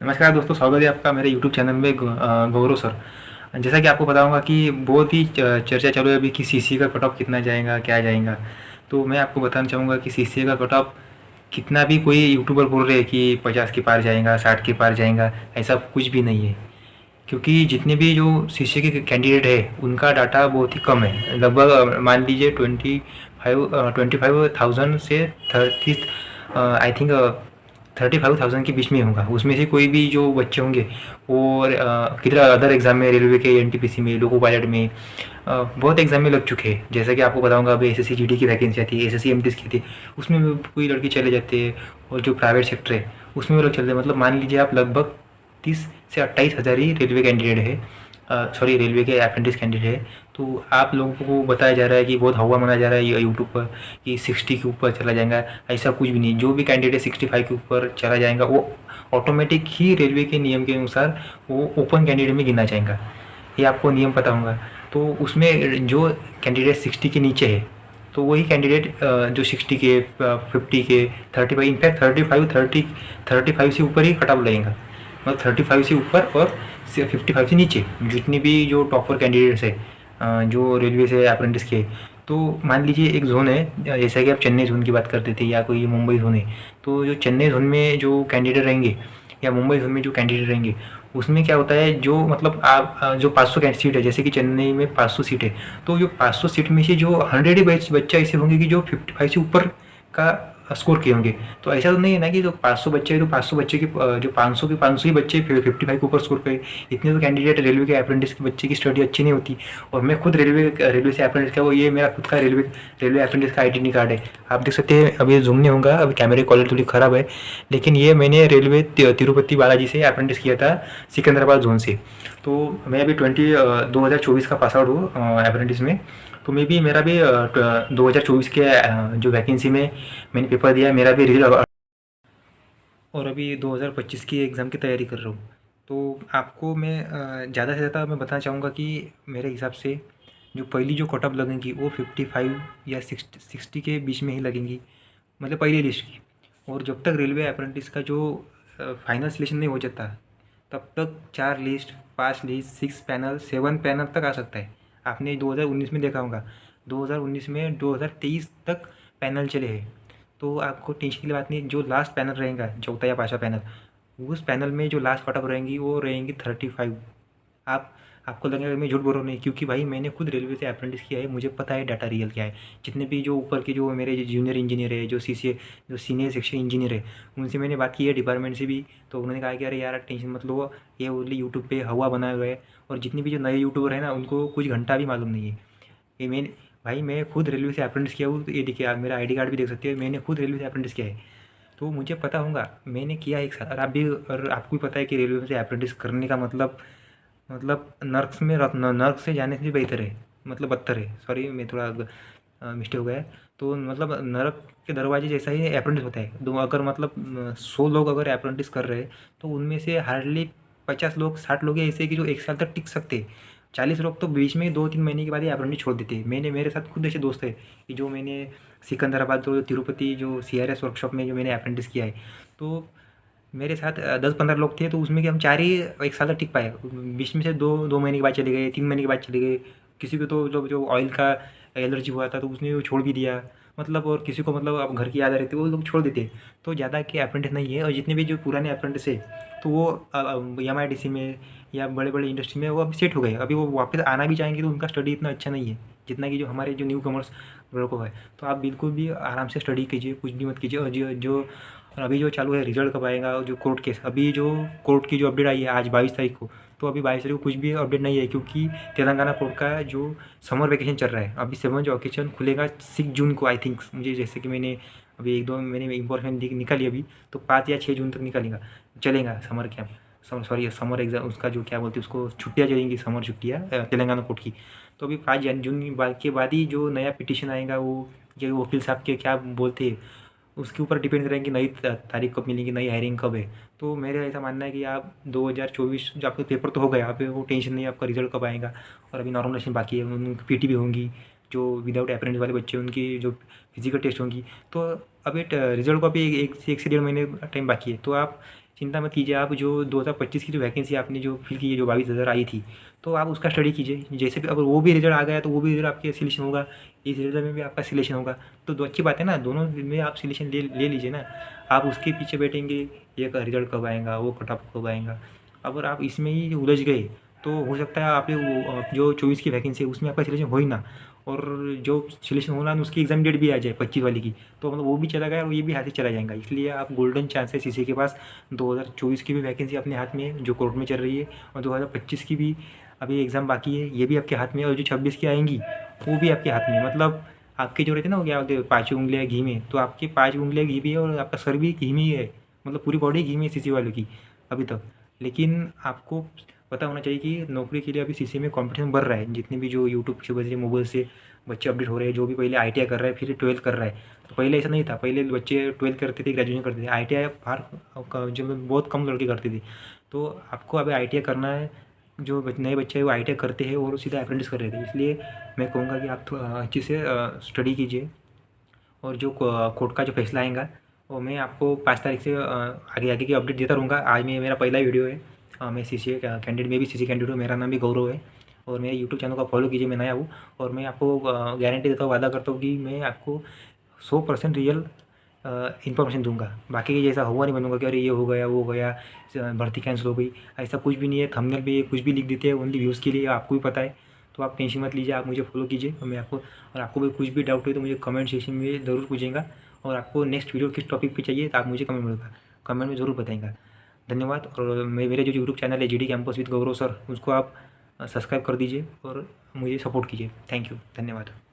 नमस्कार दोस्तों, स्वागत है आपका मेरे यूट्यूब चैनल में गौरव सर। जैसा कि आपको पता होगा कि बहुत ही चर्चा चालू है अभी कि सीसीए का कट ऑफ कितना जाएगा, क्या जाएगा। तो मैं आपको बताना चाहूँगा कि सीसीए का कट ऑफ कितना भी कोई यूट्यूबर बोल रहे हैं कि 50 के पार जाएगा, 60 के पार जाएगा, ऐसा कुछ भी नहीं है। क्योंकि जितने भी जो सीसीए के कैंडिडेट है उनका डाटा बहुत ही कम है। लगभग मान लीजिए 25,000 से 30 आई थिंक 35,000 के बीच में होगा। उसमें से कोई भी जो बच्चे होंगे वो किधर अदर एग्ज़ाम में, रेलवे के एनटीपीसी में, लोको पायलट में, बहुत एग्ज़ाम में लग चुके हैं। जैसा कि आपको बताऊंगा, अभी एसएससी जीडी की वैकेंसी आती है, एसएससी एमटीएस की थी, उसमें भी कोई लड़के चले जाते हैं। और जो प्राइवेट सेक्टर है उसमें भी लोग चलते हैं। मतलब मान लीजिए आप लगभग 30 से 28 हज़ार ही रेलवे कैंडिडेट है, सॉरी रेलवे के अप्रेंटिस कैंडिडेट है। तो आप लोगों को बताया जा रहा है कि बहुत हवा मनाया जा रहा है यूट्यूब पर कि 60 के ऊपर चला जाएगा। ऐसा कुछ भी नहीं। जो भी कैंडिडेट 65 के ऊपर चला जाएगा वो ऑटोमेटिक ही रेलवे के नियम के अनुसार वो ओपन कैंडिडेट में गिना जाएगा। ये आपको नियम पता होगा। तो उसमें जो कैंडिडेट 60 के नीचे है तो वही कैंडिडेट जो 60 के, 50 के, 35, इनफैक्ट 35 से ऊपर ही कट ऑफ लगेगा। मतलब 35 से ऊपर और 55 से नीचे जितने भी जो टॉपर कैंडिडेट्स है, जो रेलवे से अप्रेंटिस के। तो मान लीजिए एक ज़ोन है, जैसा कि आप चेन्नई ज़ोन की बात करते थे या कोई मुंबई ज़ोन है। तो जो चेन्नई ज़ोन में जो कैंडिडेट रहेंगे या मुंबई ज़ोन में जो कैंडिडेट रहेंगे, उसमें क्या होता है, जो मतलब आप जो 500 सीट है, जैसे कि चेन्नई में 500 सीट है। तो जो 500 सीट में से जो 100 ही बच्चा ऐसे होंगे कि जो 55 से ऊपर का स्कोर किए होंगे। तो ऐसा तो नहीं है ना कि जो 500 बच्चे हैं तो 500 बच्चे के जो 500 के 500 ही बच्चे 55 के ऊपर स्कोर करे। इतने तो कैंडिडेट रेलवे के अप्रेंटिस के बच्चे की स्टडी अच्छी नहीं होती। और मैं खुद रेलवे से अप्रेंटिस का, वो ये मेरा खुद का रेलवे अप्रेंटिस का आईडेंटिटी कार्ड है। आप देख सकते हैं। अभी जूम नहीं होगा, अभी कैमरे की क्वालिटी थोड़ी ख़राब है, लेकिन ये मैंने रेलवे तिरुपति बालाजी से अप्रेंटिस किया था, सिकंदराबाद जोन से। तो मैं अभी 2024 का पास आउट हूँ अप्रेंटिस में। तो मैं भी मेरा भी 2024 के जो वैकेंसी में मैंने पेपर दिया, मेरा भी रिजल्ट। और अभी 2025 की एग्ज़ाम की तैयारी कर रहा हूँ। तो आपको मैं ज़्यादा से ज़्यादा मैं बताना चाहूँगा कि मेरे हिसाब से जो पहली जो कट ऑफ लगेंगी वो 55 या 60 के बीच में ही लगेंगी, मतलब पहली लिस्ट की। और जब तक रेलवे अप्रेंटिस का जो फाइनल सिलेक्शन नहीं हो जाता, तब तक 4 लिस्ट, 5 लिस्ट, 6 पैनल, 7 पैनल तक आ सकता है। आपने 2019 में देखा होगा, 2019 में 2023 तक पैनल चले हैं। तो आपको टेंशन की बात नहीं। जो लास्ट पैनल रहेगा, चौथा या पाँचवा पैनल, उस पैनल में जो लास्ट कट ऑफ रहेंगी वो रहेंगी 35। आप आपको लगेगा मैं झूठ बोल रहा हूँ, नहीं, क्योंकि भाई मैंने खुद रेलवे से अप्रेंटिस किया है, मुझे पता है डाटा रियल क्या है। जितने भी जो ऊपर के जो मेरे जो जूनियर इंजीनियर है, जो सीसीए जो सीनियर सेक्शन इंजीनियर है, उनसे मैंने बात की है, डिपार्टमेंट से भी। तो उन्होंने कहा कि अरे यार टेंशन मत लो, ये ओनली यूट्यूब पे हवा बनाए हुए है। और जितने भी जो नए यूट्यूबर है ना, उनको कुछ घंटा भी मालूम नहीं है। ये मैं भाई मैं खुद रेलवे से अप्रेंटिस किया हूँ। तो ये देखिए, आप मेरा आईडी कार्ड भी देख सकते हो, मैंने खुद रेलवे से अप्रेंटिस किया है। तो मुझे पता होगा, मैंने किया है एक साल। और आप भी, और आपको भी पता है कि रेलवे से अप्रेंटिस करने का मतलब नर्क से जाने से भी बेहतर है, मतलब बदतर है। सॉरी, मैं थोड़ा मिस्टेक हो गया है। तो मतलब नरक के दरवाजे जैसा ही अप्रेंटिस होता है। दो अगर मतलब 100 लोग अगर अप्रेंटिस कर रहे हैं, तो उनमें से हार्डली 50 लोग, 60 लोग ही ऐसे कि जो एक साल तक टिक सकते हैं। 40 लोग तो बीच में 2-3 महीने के बाद ही अप्रेंटिस छोड़ देते हैं। मेरे साथ खुद ऐसे दोस्त है कि जो मैंने सिकंदराबाद, जो तिरुपति, जो सीआरएस वर्कशॉप में जो मैंने अप्रेंटिस किया है। तो मेरे साथ 10-15 लोग थे, तो उसमें कि हम 4 ही एक साल तक टिक पाए। बीच में से 2 महीने के बाद चले गए, 3 महीने के बाद चले गए। किसी को तो जो ऑयल का एलर्जी हुआ था, तो उसने वो छोड़ भी दिया। मतलब और किसी को मतलब अब घर की याद आ रही थी, वो लोग छोड़ देते। तो ज़्यादा के अप्रेंटिस नहीं है। और जितने भी जो पुराने अप्रेंटिस है, तो वो एमआईडीसी में या बड़े बड़े इंडस्ट्री में वो अब सेट हो गए। अभी वो वापस आना भी चाहेंगे तो उनका स्टडी इतना अच्छा नहीं है जितना कि जो हमारे जो न्यू कमर्स लोगों को है। तो आप बिल्कुल भी आराम से स्टडी कीजिए, कुछ भी मत कीजिए। और और अभी जो चालू है, रिजल्ट कब आएगा, और जो कोर्ट केस, अभी जो कोर्ट की जो अपडेट आई है आज 22 तारीख को, तो अभी 22 तारीख को कुछ भी अपडेट नहीं है, क्योंकि तेलंगाना कोर्ट का जो समर वेकेशन चल रहा है, अभी समर जो वेकेशन खुलेगा 6 जून को आई थिंक। मुझे जैसे कि मैंने अभी 1-2 मैंने इंफॉर्मेशन निकाली अभी, तो 5 या 6 जून तक निकालेगा, चलेगा summer camp. Sorry, summer exam, उसका जो क्या बोलते हैं उसको, छुट्टियाँ चलेंगी, समर छुट्टियाँ तेलंगाना कोर्ट की। तो अभी 5 जून के बाद ही जो नया पिटिशन आएगा, वो जो वकील साहब के क्या बोलते हैं, उसके ऊपर डिपेंड करेंगे नई तारीख कब मिलेगी, नई हायरिंग कब है। तो मेरा ऐसा मानना है कि आप 2024 जो आपके पेपर तो हो गया, आप वो टेंशन नहीं है आपका रिजल्ट कब आएगा। और अभी नॉर्मलाइजेशन बाकी है, उनकी पीटी भी होंगी। जो विदाउट अप्रेंटिस वाले बच्चे, उनकी जो फिजिकल टेस्ट होंगी। तो अभी रिजल्ट को अभी एक से 1.5 महीने टाइम बाकी है। तो आप चिंता मत कीजिए आप। जो 2025 की जो वैकेंसी आपने जो फिल की है, जो 22,000 आई थी, तो आप उसका स्टडी कीजिए। जैसे भी अगर वो भी रिजल्ट आ गया तो वो भी रिजल्ट आपके सिलेक्शन होगा, इस रिजल्ट में भी आपका सिलेक्शन होगा, तो अच्छी बात है ना, दोनों में आप सिलेक्शन ले ले लीजिए ना। आप उसके पीछे बैठेंगे, ये का रिजल्ट कब आएगा, वो कट ऑफ कब आएगा। अगर आप इसमें ही उलझ गए तो हो सकता है आपने वो जो 24 की वैकेंसी है उसमें आपका सिलेक्शन हो ही ना, और जो सिलेक्शन होना है उसकी एग्ज़ाम डेट भी आ जाए 25 वाली की, तो मतलब वो भी चला गया और ये भी हाथ से चला जाएगा। इसलिए आप गोल्डन चांस है सीसी के पास। 2024 की भी वैकेंसी अपने हाथ में है जो कोर्ट में चल रही है, और 2025 की भी अभी एग्ज़ाम बाकी है, ये भी आपके हाथ में है, और जो 26 की आएंगी वो भी आपके हाथ में है। मतलब आपके जो रहते हैं ना, वो क्या बोलते हैं, 5 उंगलियाँ घी में, तो आपकी 5 उंगलियाँ घी भी है और आपका सर भी घी में ही है। मतलब पूरी बॉडी घी में है सीसी वालों की अभी तक। लेकिन आपको पता होना चाहिए कि नौकरी के लिए अभी सीसी में कंपटीशन बढ़ रहा है। जितने भी जो यूट्यूब से बच्चे, मोबाइल से बच्चे अपडेट हो रहे हैं, जो भी पहले आईटीआई कर रहा है फिर 12th कर रहा है, तो पहले ऐसा नहीं था। पहले बच्चे 12th करते थे, ग्रेजुएशन करते थे, आईटीआई बाहर जो बहुत कम लड़के करते थे। तो आपको अभी आईटीआई करना है, जो नए बच्चे हैं वो आईटीआई करते हैं और सीधा अप्रेंटिस कर रहे थे। इसलिए मैं कहूँगा कि आप अच्छे से स्टडी कीजिए, और जो कोर्ट का जो फैसला आएगा वो मैं आपको 5 तारीख से आगे आगे की अपडेट देता रहूँगा। आज में मेरा पहला वीडियो है, मैं सीसीए कैंडिडेट, मैं भी सीसी कैंडिडेट हूँ, मेरा नाम भी गौरव है, और मेरे यूट्यूब चैनल को फॉलो कीजिए, मैं नया हूँ। और मैं आपको गारंटी देता हूँ, वादा करता हूँ कि मैं आपको 100% रियल इन्फॉर्मेशन दूंगा। बाकी जैसा हुआ नहीं बनूंगा कि अरे ये हो गया वो हो गया, भर्ती कैंसिल हो गई, ऐसा कुछ भी नहीं है। थंबनेल पे कुछ भी लिख देते हैं ओनली व्यूज़ के लिए, आपको भी पता है। तो आप टेंशन मत लीजिए, आप मुझे फॉलो कीजिए, और मैं आपको, और आपको भी कुछ भी डाउट है तो मुझे कमेंट सेक्शन में ज़रूर पूछेगा। और आपको नेक्स्ट वीडियो किस टॉपिक पे चाहिए तो आप मुझे कमेंट में ज़रूर बताएगा। धन्यवाद। और मेरे जो यूट्यूब चैनल है GD campus with Gaurav sir, उसको आप सब्सक्राइब कर दीजिए और मुझे सपोर्ट कीजिए। थैंक यू, धन्यवाद।